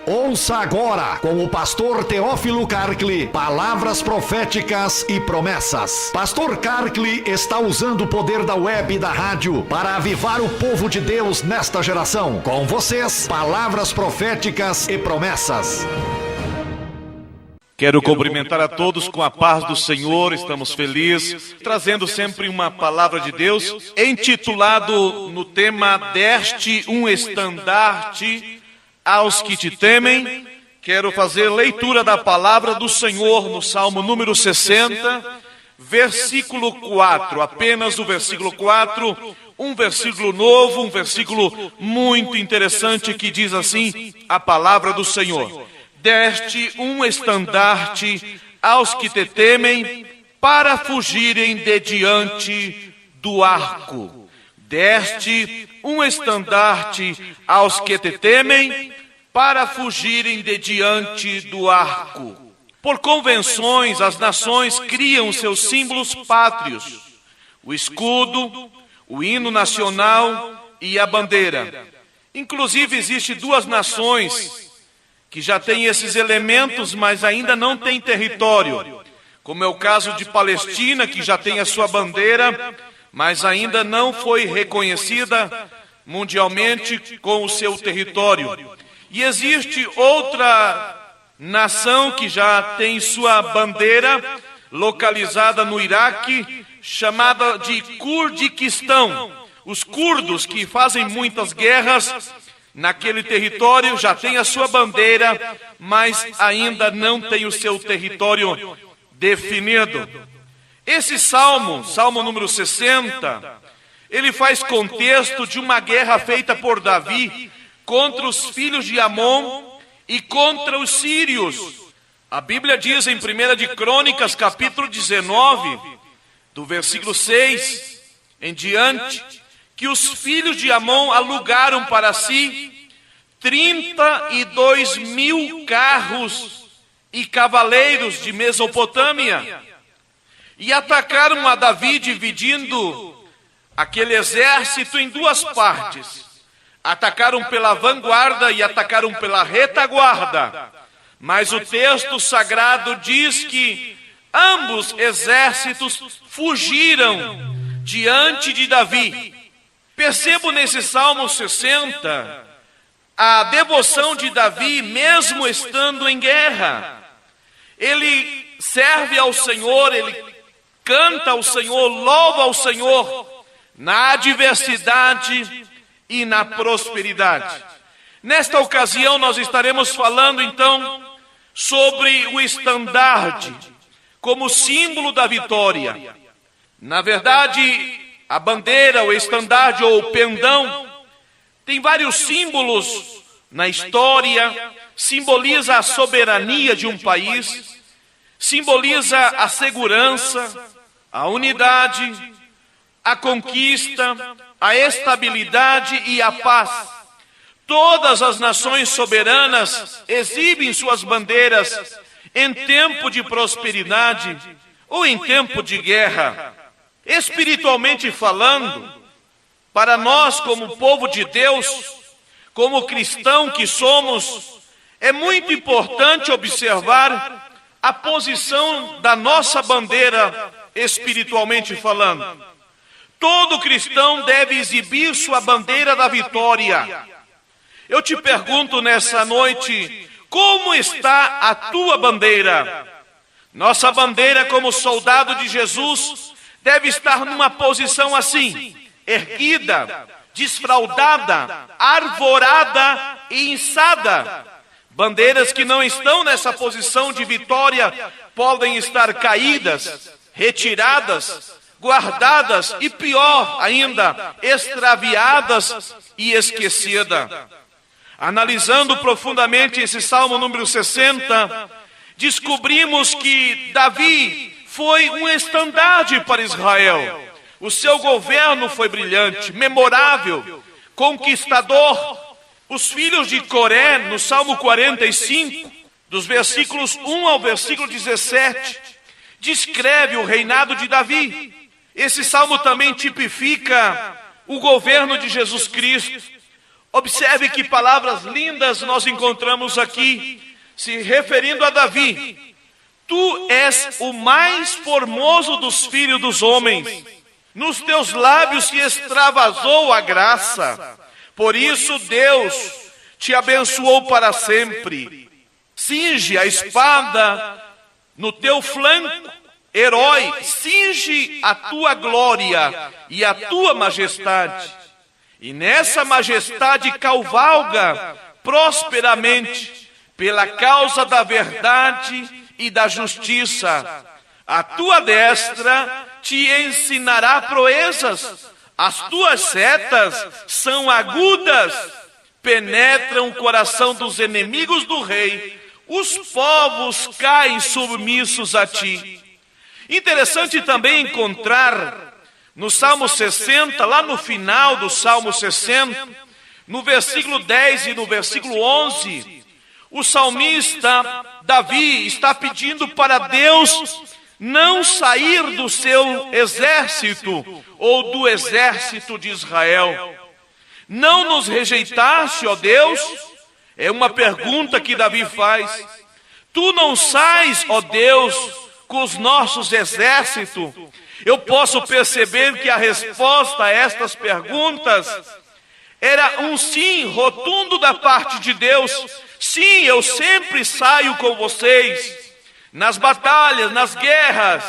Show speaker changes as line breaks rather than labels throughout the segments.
Ouça agora, com o pastor Teófilo Karkli, palavras proféticas e promessas. Pastor Karkli está usando o poder da web e da rádio para avivar o povo de Deus nesta geração. Com vocês, palavras proféticas e promessas.
Quero cumprimentar a todos com a paz do Senhor. Estamos felizes, trazendo sempre uma palavra de Deus, intitulado no tema Deste um estandarte aos que te temem. Quero fazer leitura da palavra do Senhor no Salmo número 60, versículo 4, apenas o versículo 4, um versículo novo, um versículo muito interessante que diz assim a palavra do Senhor: Deste um estandarte aos que te temem, para fugirem de diante do arco. Deste um estandarte aos que te temem, para fugirem de diante do arco. Por convenções, as nações criam seus símbolos pátrios: o escudo, o hino nacional e a bandeira. Inclusive, existem duas nações que já têm esses elementos, mas ainda não têm território, como é o caso de Palestina, que já tem a sua bandeira, mas ainda não foi reconhecida mundialmente com o seu território. E existe outra nação que já tem sua bandeira localizada no Iraque, chamada de Kurdiquistão. Os curdos, que fazem muitas guerras naquele território, já tem a sua bandeira, mas ainda não tem o seu território definido. Esse salmo, Salmo número 60, ele faz contexto de uma guerra feita por Davi contra os filhos de Amon e contra os sírios. A Bíblia diz em 1 de Crônicas, capítulo 19, do versículo 6 em diante, que os filhos de Amon alugaram para si 32 mil carros e cavaleiros de Mesopotâmia, e atacaram a Davi, dividindo aquele exército em duas partes. Atacaram pela vanguarda e atacaram pela retaguarda. Mas o texto sagrado diz que ambos exércitos fugiram diante de Davi. Percebo nesse Salmo 60 a devoção de Davi, mesmo estando em guerra. Ele serve ao Senhor, ele canta ao Senhor, louva ao Senhor na adversidade e na prosperidade. Nesta ocasião nós estaremos falando então sobre o estandarte como símbolo da vitória. Na verdade, a bandeira, o estandarte ou o pendão tem vários símbolos na história. Simboliza a soberania de um país, simboliza a segurança, a unidade, a conquista, a estabilidade e a paz. Todas as nações soberanas exibem suas bandeiras em tempo de prosperidade ou em tempo de guerra. Espiritualmente falando, para nós como povo de Deus, como cristão que somos, é muito importante observar a posição da nossa bandeira espiritualmente falando. Todo cristão deve exibir sua bandeira da vitória. Eu te pergunto nessa noite, como está a tua bandeira? Nossa bandeira como soldado de Jesus deve estar numa posição assim, erguida, desfraldada, arvorada e içada. Bandeiras que não estão nessa posição de vitória podem estar caídas, retiradas, guardadas e, pior ainda, extraviadas e esquecidas. Analisando profundamente esse Salmo número 60, descobrimos que Davi foi um estandarte para Israel. O seu governo foi brilhante, memorável, conquistador. Os filhos de Coré, no Salmo 45, dos versículos 1 ao versículo 17, descreve o reinado de Davi. Esse salmo também tipifica o governo de Jesus Cristo. Observe que palavras lindas nós encontramos aqui, se referindo a Davi. Tu és o mais formoso dos filhos dos homens. Nos teus lábios se extravasou a graça. Por isso Deus te abençoou para sempre. Cinge a espada no teu flanco, herói, cinge a tua glória e a tua majestade. E nessa majestade cavalga prosperamente pela causa da verdade e da justiça. A tua destra te ensinará proezas. As tuas setas são agudas, penetram o coração dos inimigos do rei. Os povos caem submissos a ti. Interessante também encontrar no Salmo 60, lá no final do Salmo 60, no versículo 10 e no versículo 11, o salmista Davi está pedindo para Deus não sair do seu exército ou do exército de Israel. Não nos rejeitaste, ó Deus? É uma pergunta que Davi faz. Tu não sais, ó Deus, com os nossos exércitos? Eu posso perceber que a resposta a estas perguntas era um sim rotundo da parte de Deus. Sim, eu sempre saio com vocês nas batalhas, nas guerras.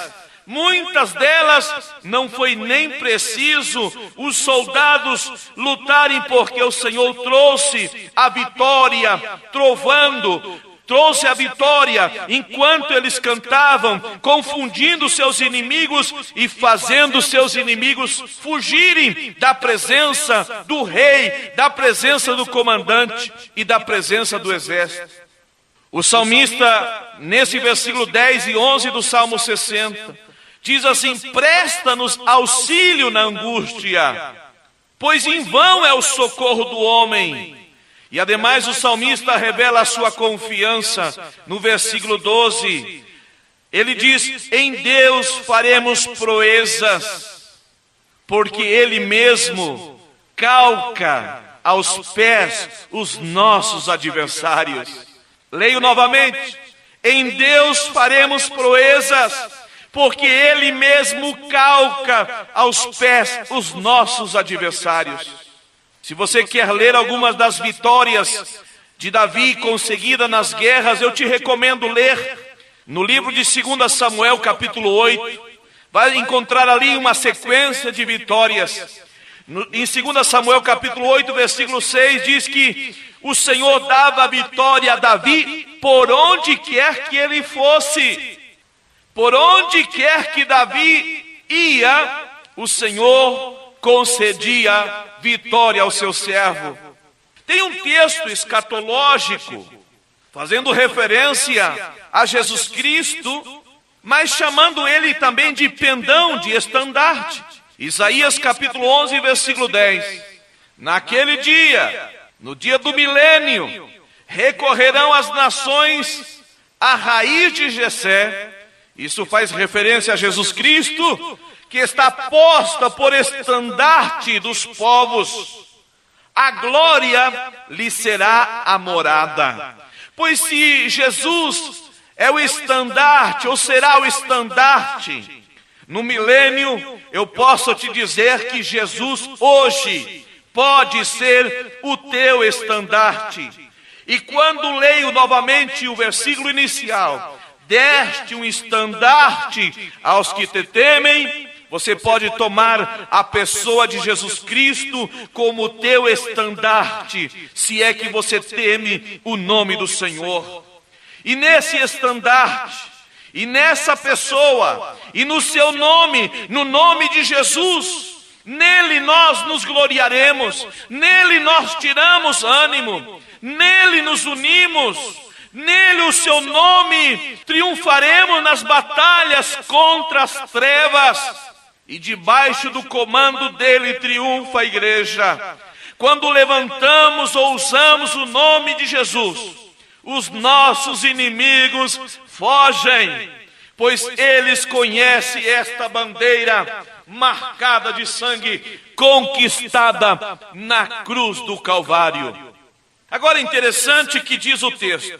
Muitas delas não foi nem preciso os soldados lutarem, porque o Senhor trouxe a vitória, trouxe a vitória enquanto eles cantavam, confundindo seus inimigos e fazendo seus inimigos fugirem da presença do rei, da presença do comandante e da presença do exército. O salmista, nesse versículo 10 e 11 do Salmo 60, diz assim: presta-nos auxílio na angústia, pois em vão é o socorro do homem. E ademais o salmista revela a sua confiança no versículo 12. Ele diz: em Deus faremos proezas, porque Ele mesmo calca aos pés os nossos adversários. Leio novamente: em Deus faremos proezas, porque Ele mesmo calca aos pés os nossos adversários. Se você quer ler algumas das vitórias de Davi conseguidas nas guerras, eu te recomendo ler no livro de 2 Samuel, capítulo 8. Vai encontrar ali uma sequência de vitórias. Em 2 Samuel, capítulo 8, versículo 6, diz que o Senhor dava a vitória a Davi por onde quer que ele fosse. Por onde quer que Davi ia, o Senhor concedia vitória ao seu servo. Tem um texto escatológico fazendo referência a Jesus Cristo, mas chamando ele também de pendão, de estandarte. Isaías capítulo 11, versículo 10. Naquele dia, no dia do milênio, recorrerão as nações à raiz de Jessé. Isso faz referência a Jesus Cristo, que está posta por estandarte dos povos. A glória lhe será a morada. Pois se Jesus é o estandarte, ou será o estandarte, no milênio, eu posso te dizer que Jesus hoje pode ser o teu estandarte. E quando leio novamente o versículo inicial, deste um estandarte aos que te temem, você pode tomar a pessoa de Jesus Cristo como teu estandarte, se é que você teme o nome do Senhor. E nesse estandarte, e nessa pessoa, e no seu nome, no nome de Jesus, nele nós nos gloriaremos, nele nós tiramos ânimo, nele nos unimos, nele o seu nome triunfaremos nas batalhas contra as trevas. E debaixo do comando dele triunfa a igreja. Quando levantamos ou usamos o nome de Jesus, os nossos inimigos fogem. pois eles conhecem esta bandeira marcada de sangue, conquistada na cruz do Calvário. Agora é interessante que diz o texto: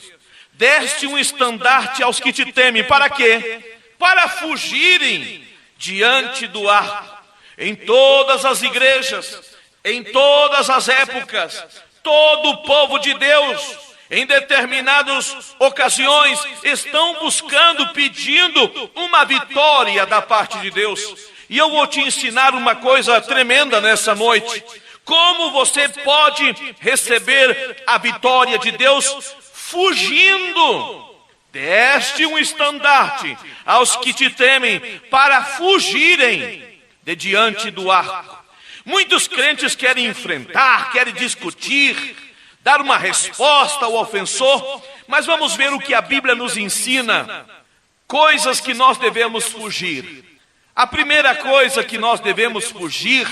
deste um estandarte aos que te temem. Para quê? Para fugirem diante do arco. Em todas as igrejas, em todas as épocas, todo o povo de Deus, em determinadas ocasiões, estão buscando, pedindo uma vitória da parte de Deus. E eu vou te ensinar uma coisa tremenda nessa noite. Como você pode receber a vitória de Deus fugindo. Deste um estandarte aos que te temem, para fugirem de diante do arco. Muitos crentes querem enfrentar, querem discutir, dar uma resposta ao ofensor, mas vamos ver o que a Bíblia nos ensina. Coisas que nós devemos fugir. A primeira coisa que nós devemos fugir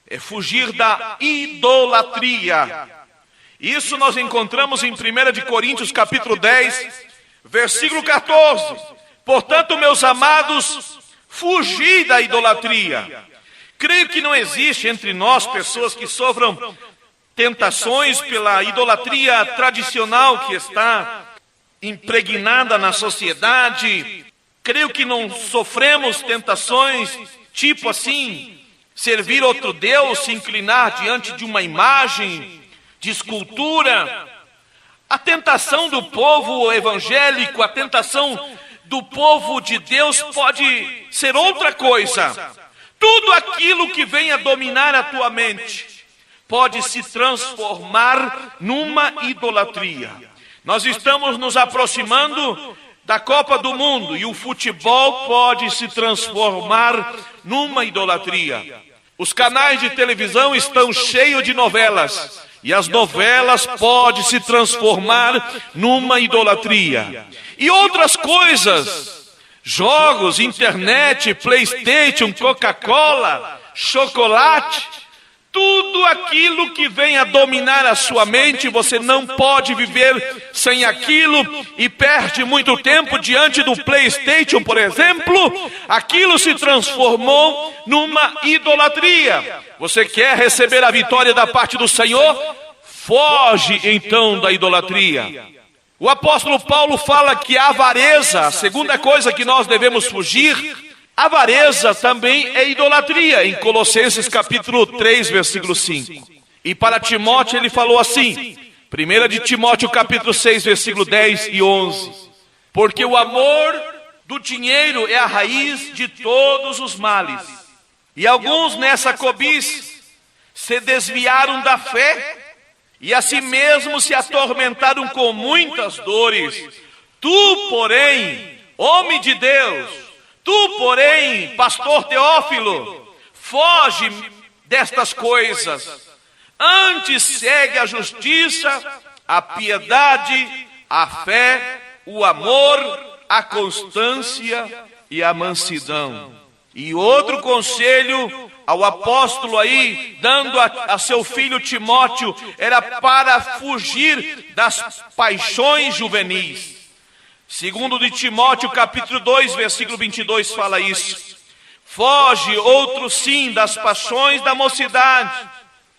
é fugir da idolatria. Isso nós encontramos em 1 Coríntios capítulo 10, versículo 14. Portanto, meus amados, fugi da idolatria. Creio que não existe entre nós pessoas que sofram tentações pela idolatria tradicional que está impregnada na sociedade. Creio que não sofremos tentações tipo assim, servir outro Deus, se inclinar diante de uma imagem de escultura. A tentação do povo evangélico, a tentação do povo de Deus pode ser outra coisa. Tudo aquilo que venha dominar a tua mente pode se transformar numa idolatria. Nós estamos nos aproximando da Copa do Mundo e o futebol pode se transformar numa idolatria. Os canais de televisão estão cheios de novelas e as novelas podem se transformar numa idolatria. E outras coisas, jogos, internet, PlayStation, Coca-Cola, chocolate, tudo aquilo que vem a dominar a sua mente, você não pode viver sem aquilo e perde muito tempo diante do PlayStation, por exemplo. Aquilo se transformou numa idolatria. Você quer receber a vitória da parte do Senhor? Foge então da idolatria. O apóstolo Paulo fala que a avareza, a segunda coisa que nós devemos fugir, avareza também é idolatria, em Colossenses capítulo 3, versículo 5. E para Timóteo ele falou assim, 1 de Timóteo capítulo 6, versículo 10 e 11. Porque o amor do dinheiro é a raiz de todos os males. E alguns nessa cobiça se desviaram da fé e a si mesmos se atormentaram com muitas dores. Tu, porém, homem de Deus, tu, porém, pastor Teófilo, foge destas coisas. Antes segue a justiça, a piedade, a fé, o amor, a constância e a mansidão. E outro conselho ao apóstolo aí, dando a seu filho Timóteo, era para fugir das paixões juvenis. Segundo de Timóteo, capítulo 2, versículo 22, fala isso. Foge, outro sim, das paixões da mocidade.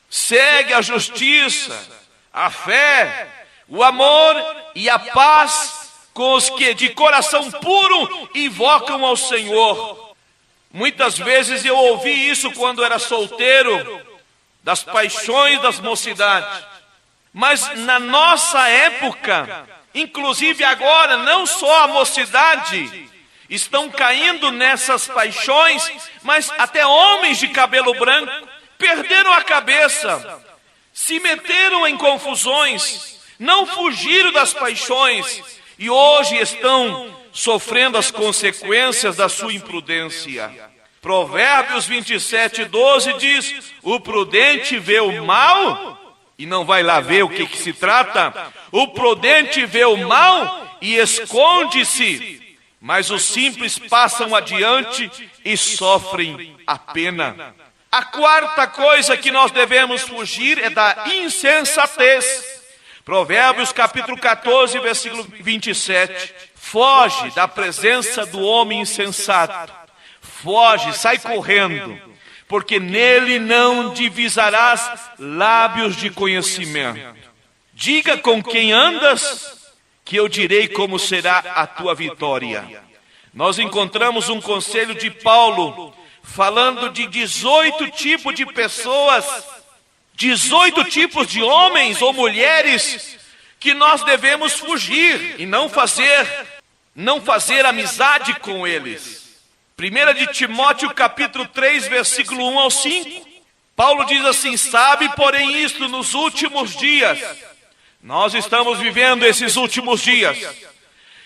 Segue a justiça, a fé, o amor e a paz com os que de coração puro invocam ao Senhor. Muitas vezes eu ouvi isso quando era solteiro, das paixões das mocidades. Mas na nossa época, inclusive agora, não só a mocidade estão caindo nessas paixões, mas até homens de cabelo branco perderam a cabeça, se meteram em confusões, não fugiram das paixões e hoje estão sofrendo as consequências da sua imprudência. Provérbios 27, 12 diz: o prudente vê o mal e não vai lá ver o que se trata. O prudente vê o mal e esconde-se, mas os simples passam adiante e sofrem a pena. A quarta coisa que nós devemos fugir é da insensatez. Provérbios capítulo 14, versículo 27. Foge da presença do homem insensato. Foge, sai correndo, porque nele não divisarás lábios de conhecimento. Diga com quem andas, que eu direi como será a tua vitória. Nós encontramos um conselho de Paulo, falando de 18 tipos de pessoas, 18 tipos de homens ou mulheres, que nós devemos fugir e não fazer amizade com eles. 1 de Timóteo capítulo 3, versículo 1 ao 5, Paulo diz assim: sabe, porém, isto nos últimos dias. Nós estamos vivendo esses últimos dias.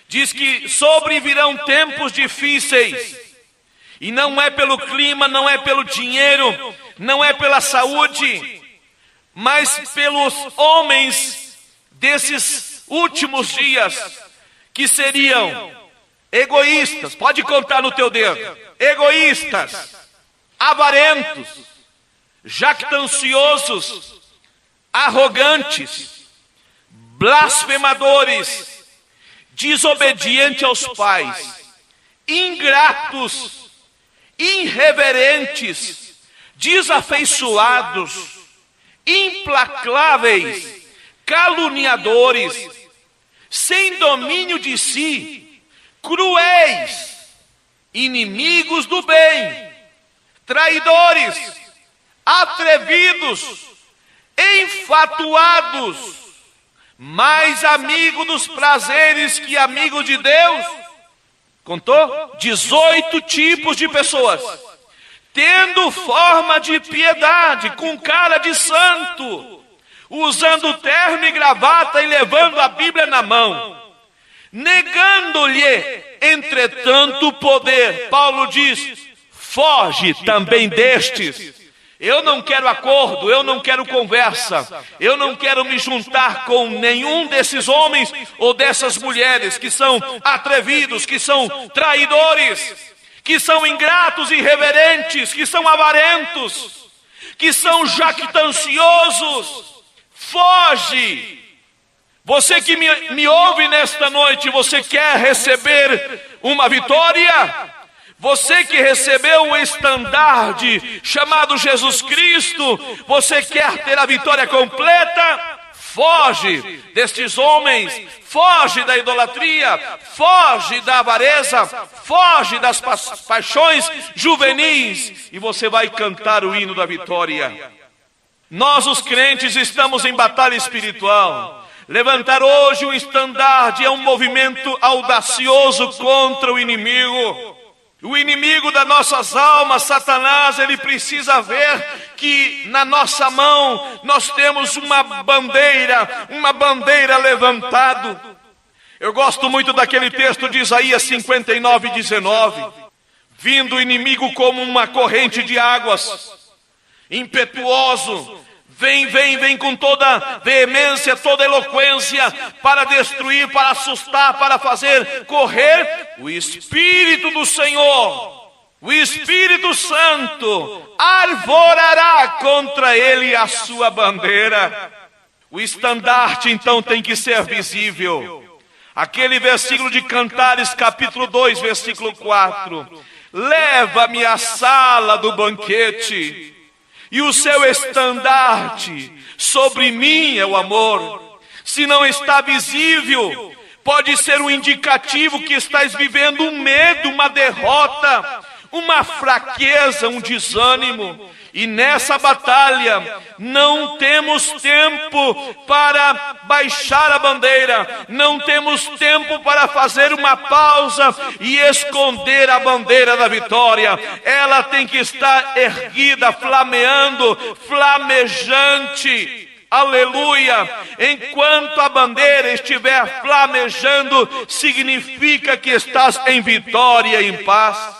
Diz que sobrevirão tempos difíceis. E não é pelo clima, não é pelo dinheiro, não é pela saúde, mas pelos homens desses últimos dias, que seriam egoístas, pode contar no teu dedo, egoístas, avarentos, jactanciosos, arrogantes, blasfemadores, desobedientes aos pais, ingratos, irreverentes, desafeiçoados, implacáveis, caluniadores, sem domínio de si, cruéis, inimigos do bem, traidores, atrevidos, enfatuados, mais amigo dos prazeres que amigo de Deus. Contou? 18 tipos de pessoas, tendo forma de piedade, com cara de santo, usando terno e gravata e levando a Bíblia na mão, negando-lhe, entretanto, o poder. Paulo diz: foge também destes. Eu não quero acordo, eu não quero conversa, eu não quero me juntar com nenhum desses homens ou dessas mulheres que são atrevidos, que são traidores, que são ingratos e irreverentes, que são avarentos, que são jactanciosos. Foge! Você que me ouve nesta noite, você quer receber uma vitória? Você que recebeu o estandarte chamado Jesus Cristo, você quer ter a vitória completa? Foge destes homens, foge da idolatria, foge da avareza, foge das paixões juvenis, e você vai cantar o hino da vitória. Nós, os crentes, estamos em batalha espiritual. Levantar hoje o estandarte é um movimento audacioso contra o inimigo. O inimigo das nossas almas, Satanás, ele precisa ver que na nossa mão nós temos uma bandeira levantada. Eu gosto muito daquele texto de Isaías 59:19. Vindo o inimigo como uma corrente de águas, impetuoso, vem com toda veemência, toda eloquência, para destruir, para assustar, para fazer correr. O Espírito do Senhor, o Espírito Santo, arvorará contra ele a sua bandeira. O estandarte então tem que ser visível. Aquele versículo de Cantares, capítulo 2, versículo 4. Leva-me à sala do banquete, e o seu estandarte sobre mim é o amor. Se não está visível, pode ser um indicativo que estás vivendo um medo, uma derrota, uma fraqueza, um desânimo. E nessa batalha não temos tempo para baixar a bandeira, não temos tempo para fazer uma pausa e esconder a bandeira da vitória. Ela tem que estar erguida, flameando, flamejante. Aleluia! Enquanto a bandeira estiver flamejando, significa que estás em vitória e em paz.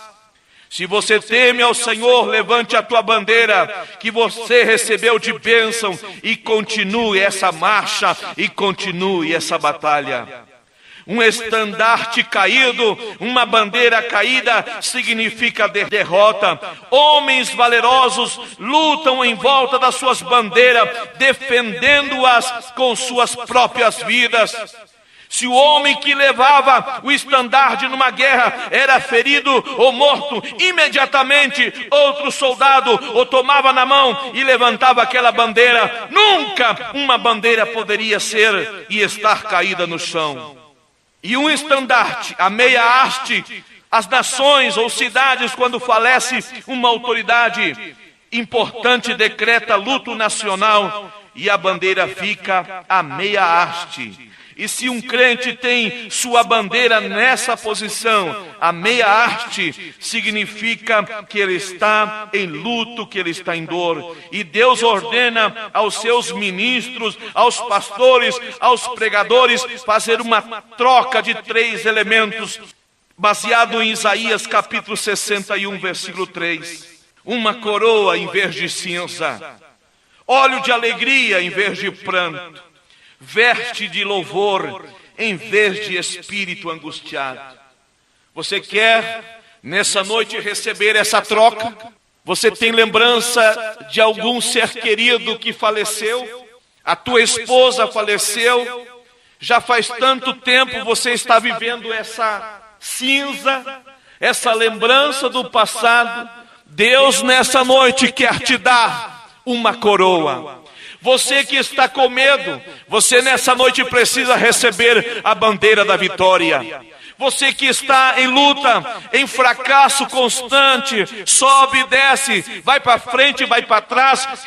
Se você teme ao Senhor, levante a tua bandeira que você recebeu de bênção e continue essa marcha e continue essa batalha. Um estandarte caído, uma bandeira caída, significa derrota. Homens valerosos lutam em volta das suas bandeiras, defendendo-as com suas próprias vidas. Se o homem que levava o estandarte numa guerra era ferido ou morto, imediatamente outro soldado o tomava na mão e levantava aquela bandeira. Nunca uma bandeira poderia ser e estar caída no chão. E um estandarte, a meia haste, as nações ou cidades, quando falece uma autoridade importante, decreta luto nacional e a bandeira fica a meia haste. E se um crente tem sua bandeira nessa posição, a meia haste, significa que ele está em luto, que ele está em dor. E Deus ordena aos seus ministros, aos pastores, aos pregadores, fazer uma troca de 3 elementos, baseado em Isaías capítulo 61, versículo 3. Uma coroa em vez de cinza, óleo de alegria em vez de pranto, veste de louvor em vez de espírito angustiado. Você quer nessa noite receber essa troca? Você tem lembrança de algum ser querido que faleceu? A tua esposa faleceu? Já faz tanto tempo você está vivendo essa cinza, essa lembrança do passado. Deus nessa noite quer te dar uma coroa. Você que está com medo, você nessa noite precisa receber a bandeira da vitória. Você que está em luta, em fracasso constante, sobe e desce, vai para frente, vai para trás,